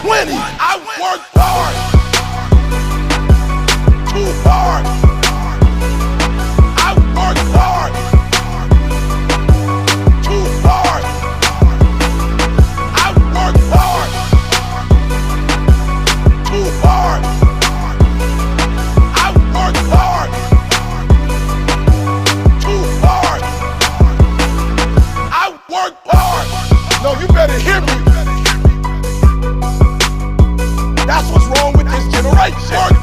20. I work hard. Too hard. I work hard. Too hard. I work hard. Too hard. I work hard. Too hard. I work hard. No, you better hear me. That's what's wrong with this generation.